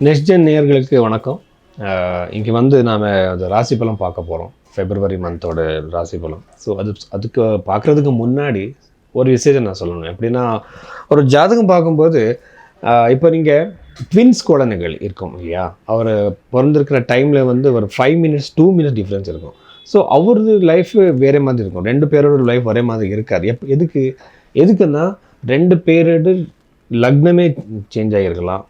Next gen நேயர்களுக்கு வணக்கம். இங்கே வந்து நாம் அந்த ராசி பலம் பார்க்க போகிறோம். ஃபெப்ரவரி மந்தோட ராசி பலம். ஸோ அதுக்கு பார்க்குறதுக்கு முன்னாடி ஒரு விஷயத்தை நான் சொல்லணும். எப்படின்னா, ஒரு ஜாதகம் பார்க்கும்போது இப்போ நீங்கள் ட்வின்ஸ் குழந்தைகள் இருக்கும் இல்லையா, அவர் பிறந்திருக்கிற டைமில் வந்து ஒரு 5 மினிட்ஸ் 2 மினிட்ஸ் டிஃப்ரென்ஸ் இருக்கும். ஸோ அவரது லைஃப் வேறு மாதிரி இருக்கும். 2 பேரோட லைஃப் ஒரே மாதிரி இருக்காது. எதுக்குன்னா 2 பேரோட லக்னமே சேஞ்ச் ஆகிருக்கலாம்.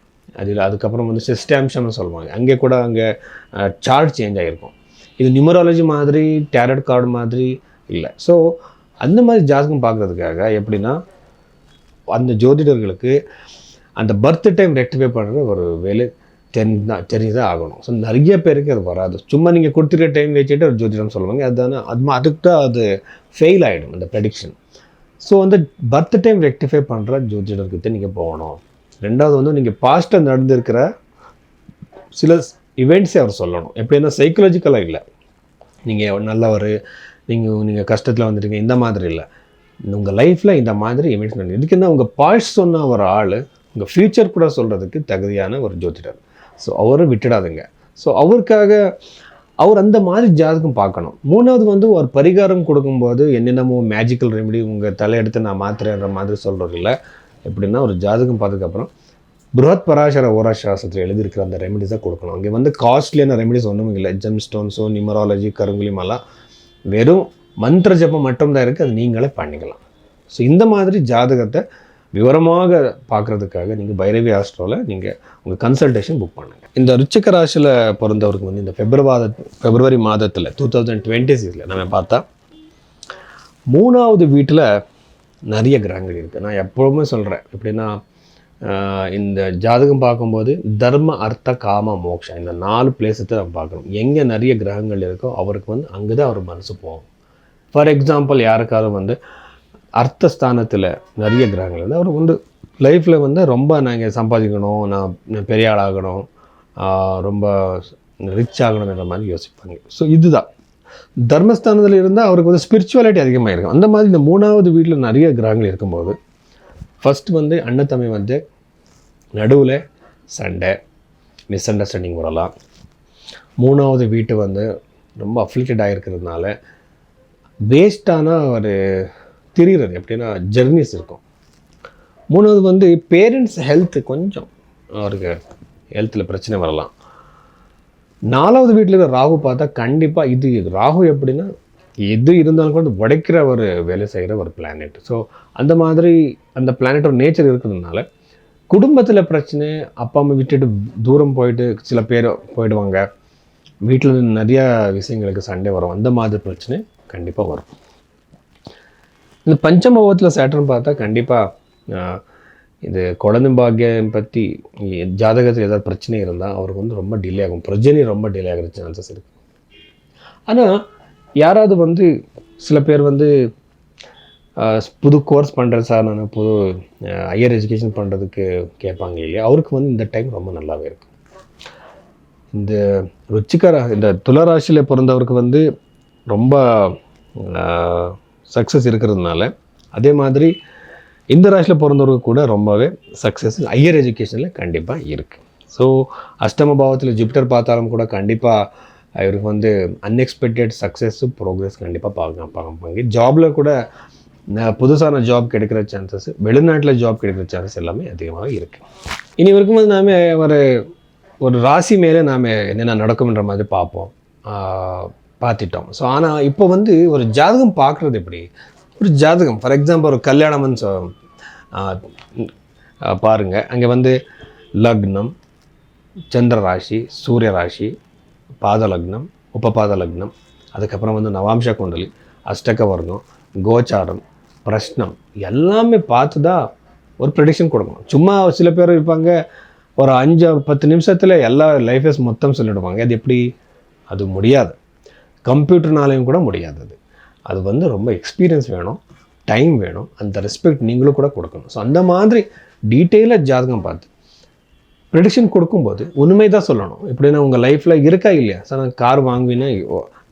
அதுக்கப்புறம் வந்து சிஸ்டாம்சம்னு சொல்லுவாங்க. அங்கே கூட சார்ட் சேஞ்ச் ஆகிருக்கும். இது நியூமராலஜி மாதிரி டேரட் கார்டு மாதிரி இல்லை. ஸோ அந்த மாதிரி ஜாதகம் பார்க்குறதுக்காக எப்படின்னா, அந்த ஜோதிடர்களுக்கு அந்த பர்த் டைம் ரெக்டிஃபை பண்ணுற ஒரு வேலை தெரிஞ்சுதான் ஆகணும். ஸோ நிறைய பேருக்கு அது வராது. சும்மா நீங்கள் கொடுத்துருக்க டைம் வச்சுட்டு ஒரு ஜோதிடம் சொல்லுவாங்க. அதுக்கு தான் அது ஃபெயில் ஆகிடும் அந்த ப்ரெடிக்ஷன். ஸோ அந்த பர்த் டைம் ரெக்டிஃபை பண்ணுற ஜோதிடர்கிட்ட நீங்கள் போகணும். ரெண்டாவது வந்து நீங்கள் பாஸ்ட்டாக நடந்திருக்கிற சில இவெண்ட்ஸே அவர் சொல்லணும். எப்படின்னா சைக்கலாஜிக்கலாக இல்லை, நீங்கள் நல்லவர், நீங்கள் கஷ்டத்தில் வந்துட்டீங்க, இந்த மாதிரி இல்லை. உங்கள் லைஃப்பில் இந்த மாதிரி இவெண்ட்ஸ் நடந்து இதுக்குன்னா உங்கள் பாஸ்ட் சொன்ன ஒரு ஆள் உங்கள் ஃப்யூச்சர் கூட சொல்கிறதுக்கு தகுதியான ஒரு ஜோதிடர். ஸோ அவரை விட்டுடாதுங்க. ஸோ அவருக்காக அவர் அந்த மாதிரி ஜாதகம் பார்க்கணும். மூணாவது வந்து ஒரு பரிகாரம் கொடுக்கும்போது என்னென்னமோ மேஜிக்கல் ரெமெடி உங்கள் தலையெடுத்து நான் மாத்திரன்ற மாதிரி சொல்கிறது இல்லை. எப்படின்னா, ஒரு ஜாதகம் பார்த்ததுக்கப்புறம் பிருஹத் பராசர ஓரா சாஸ்திரத்தில் எழுதியிருக்கிற அந்த ரெமெடிஸை கொடுக்கணும். அங்கே வந்து காஸ்ட்லியான ரெமெடிஸ் ஒன்றும் இல்லை. ஜெம் ஸ்டோன்ஸோ நியூமராலஜி கருங்குலிமெல்லாம் வெறும் மந்திர ஜபம் மட்டும்தான் இருக்குது. அது நீங்களே பண்ணிக்கலாம். ஸோ இந்த மாதிரி ஜாதகத்தை விவரமாக பார்க்குறதுக்காக நீங்கள் பைரவி ஆஸ்ட்ரோவில் நீங்கள் உங்கள் கன்சல்டேஷன் புக் பண்ணுங்கள். இந்த ரிச்சிக ராசியில் பிறந்தவருக்கு வந்து இந்த ஃபெப்ரவரி மாதத்தில் 2026 நம்ம பார்த்தா 3வது வீட்டில் நிறைய கிரகங்கள் இருக்குது. நான் எப்போவுமே சொல்கிறேன், எப்படின்னா இந்த ஜாதகம் பார்க்கும்போது தர்ம அர்த்த காம மோக்ஷா இந்த 4 பிளேஸத்தை நம்ம பார்க்கணும். எங்கே நிறைய கிரகங்கள் இருக்கோ அவருக்கு வந்து அங்கே தான் அவர் மனசு போகும். ஃபார் எக்ஸாம்பிள், யாருக்காவது வந்து அர்த்தஸ்தானத்தில் நிறைய கிரகங்கள் வந்து அவர் வந்து லைஃப்பில் வந்து ரொம்ப நாங்கள் சம்பாதிக்கணும், நான் பெரிய ஆளாகணும், ரொம்ப ரிச் ஆகணுன்ற மாதிரி யோசிப்பாங்க. ஸோ இதுதான் தர்மஸ்தானத்தில் இருந்தால் அவருக்கு வந்து ஸ்பிரிச்சுவாலிட்டி அதிகமாக இருக்கும். அந்த மாதிரி இந்த 3வது வீட்டில் நிறைய கிரகங்கள் இருக்கும்போது ஃபஸ்ட்டு வந்து அண்ணத்தம்பி வந்து நடுவில் சண்டை, மிஸ் அண்டர்ஸ்டாண்டிங் வரலாம். 3வது வீட்டு வந்து ரொம்ப அஃப்ளிக்டட் ஆகிருக்கிறதுனால வேஸ்டான ஒரு திரிகிறது, எப்படின்னா ஜெர்னிஸ் இருக்கும். 3வது வந்து பேரண்ட்ஸ் ஹெல்த்து கொஞ்சம் அவருக்கு ஹெல்த்தில் பிரச்சனை வரலாம். 4வது வீட்டில் இருக்கிற ராகு பார்த்தா கண்டிப்பாக இது ராகு எப்படின்னா எது இருந்தாலும் கூட உடைக்கிற ஒரு வேலை செய்கிற ஒரு பிளானெட். ஸோ அந்த மாதிரி அந்த பிளானெட்டோட நேச்சர் இருக்கிறதுனால குடும்பத்தில் பிரச்சனை, அப்பா அம்மா விட்டுட்டு தூரம் போயிட்டு சில பேர் போயிடுவாங்க, வீட்டில் நிறையா விஷயங்களுக்கு சண்டை வரும், அந்த மாதிரி பிரச்சனை கண்டிப்பாக வரும். இந்த பஞ்சமபாவத்தில் சேட்டர்ன் பார்த்தா கண்டிப்பாக இது குழந்தை பாக்கியம் பற்றி ஜாதகத்தில் ஏதாவது பிரச்சனை இருந்தால் அவருக்கு வந்து ரொம்ப டிலே ஆகும், பிரஜனை ரொம்ப டிலே ஆகிற சான்சஸ் இருக்குது. ஆனால் யாராவது வந்து சில பேர் வந்து புது கோர்ஸ் பண்ணுறேன் சார், நான் புது ஹையர் எஜுகேஷன் பண்ணுறதுக்கு கேட்பாங்க இல்லையா, அவருக்கு வந்து இந்த டைம் ரொம்ப நல்லாவே இருக்கும். இந்த இந்த துளாராசியில் பிறந்தவருக்கு வந்து ரொம்ப சக்ஸஸ் இருக்கிறதுனால, அதே மாதிரி இந்த ராசியில் பிறந்தவருக்கு கூட ரொம்பவே சக்ஸஸ் ஹையர் எஜுகேஷனில் கண்டிப்பாக இருக்குது. ஸோ அஷ்டம பாவத்தில் ஜூபிட்டர் பார்த்தாலும் கூட கண்டிப்பாக இவருக்கு வந்து அன்எக்ஸ்பெக்டட் சக்ஸஸ்ஸு ப்ரோக்ரஸ் கண்டிப்பாக பார்ப்பாங்க. ஜாபில் கூட புதுசான ஜாப் கிடைக்கிற சான்சஸ், வெளிநாட்டில் ஜாப் கிடைக்கிற சான்சஸ் எல்லாமே அதிகமாக இருக்குது. இனி வரைக்கும் வந்து நாம் ஒரு ராசி மேலே நாம் என்னென்ன நடக்கும்ன்ற மாதிரி பார்த்துட்டோம். ஸோ ஆனால் இப்போ வந்து ஒரு ஜாதகம் பார்க்குறது எப்படி, ஒரு ஜாதகம் ஃபார் எக்ஸாம்பிள் ஒரு கல்யாணம்னு பாருங்கள். அங்கே வந்து லக்னம், சந்திர ராசி, சூரிய ராசி, பாத லக்னம், உபபாத லக்னம், அதுக்கப்புறம் வந்து நவாம்ச குண்டலி, அஷ்டக வர்ணம், கோச்சாரம், பிரஷ்னம் எல்லாமே பார்த்து தான் ஒரு ப்ரெடிக்ஷன் கொடுக்கணும். சும்மா சில பேர் இருப்பாங்க, ஒரு 5-10 நிமிஷத்தில் எல்லா லைஃபஸ் மொத்தம் சொல்லிவிடுவாங்க. அது எப்படி? அது முடியாது, கம்ப்யூட்டர்னாலையும் கூட முடியாது. அது வந்து ரொம்ப எக்ஸ்பீரியன்ஸ் வேணும், டைம் வேணும், அந்த ரெஸ்பெக்ட் நீங்களும் கூட கொடுக்கணும். ஸோ அந்த மாதிரி டீட்டெயிலாக ஜாதகம் பார்த்து ப்ரெடிக்ஷன் கொடுக்கும்போது உண்மை தான் சொல்லணும். எப்படின்னா உங்கள் லைஃப்பில் இருக்கா இல்லையா சார், நான் கார் வாங்குவேன்னா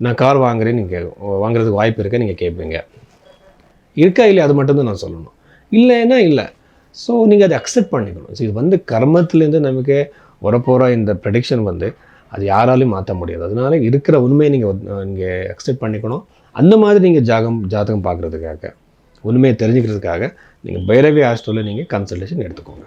நான் கார் வாங்குறேன்னு நீங்கள் வாங்குறதுக்கு வாய்ப்பு இருக்கா நீங்கள் கேட்பீங்க, இருக்கா இல்லையா அது மட்டும்தான் நான் சொல்லணும், இல்லைன்னா இல்லை. ஸோ நீங்கள் அதை அக்செப்ட் பண்ணிக்கணும். ஸோ இது வந்து கர்மத்துலேருந்து நமக்கு வரப்போகிற இந்த ப்ரெடிக்ஷன் வந்து அது யாராலையும் மாற்ற முடியாது. அதனால இருக்கிற உண்மையை நீங்கள் அக்செப்ட் பண்ணிக்கணும். அந்த மாதிரி நீங்கள் ஜாதகம் பார்க்குறதுக்காக, உண்மையை தெரிஞ்சுக்கிறதுக்காக நீங்கள் பைரவி ஆஸ்ட்ரோவில் நீங்கள் கன்சல்டேஷன் எடுத்துக்கோங்க.